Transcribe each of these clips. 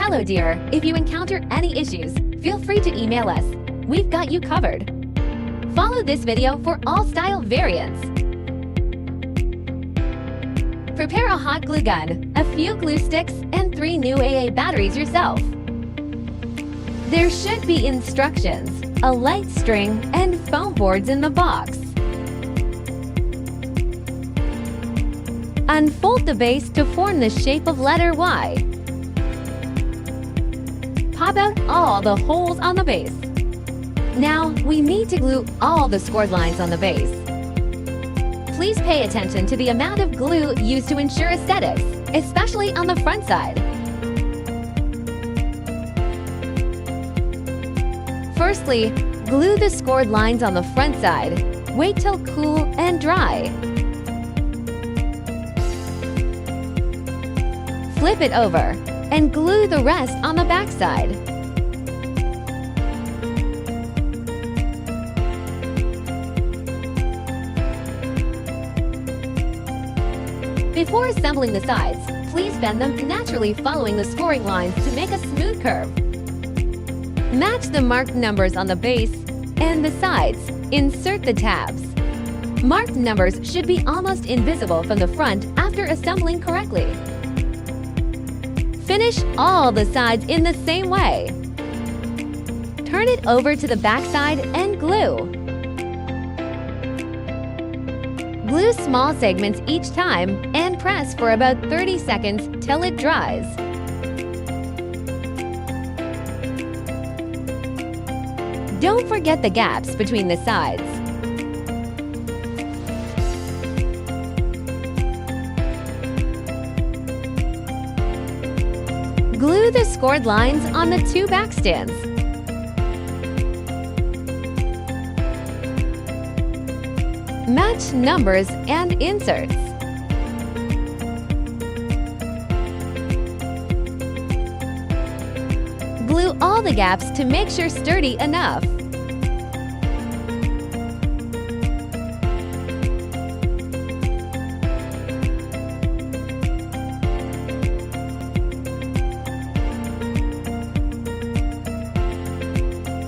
Hello dear, if you encounter any issues, feel free to email us. We've got you covered. Follow this video for all style variants. Prepare a hot glue gun, a few glue sticks, and 3 new AA batteries yourself. There should be instructions, a light string, and foam boards in the box. Unfold the base to form the shape of letter Y. Pop out all the holes on the base. Now, we need to glue all the scored lines on the base. Please pay attention to the amount of glue used to ensure aesthetics, especially on the front side. Firstly, glue the scored lines on the front side. Wait till cool and dry. Flip it over and glue the rest on the back side. Before assembling the sides, please bend them naturally following the scoring lines to make a smooth curve. Match the marked numbers on the base and the sides. Insert the tabs. Marked numbers should be almost invisible from the front after assembling correctly. Finish all the sides in the same way. Turn it over to the back side and glue. Glue small segments each time and press for about 30 seconds till it dries. Don't forget the gaps between the sides. Glue the scored lines on the 2 back stands. Match numbers and inserts. Glue all the gaps to make sure sturdy enough.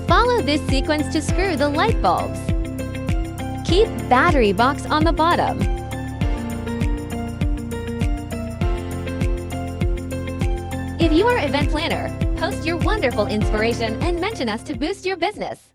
Follow this sequence to screw the light bulbs. Keep battery box on the bottom. If you are an event planner, post your wonderful inspiration and mention us to boost your business.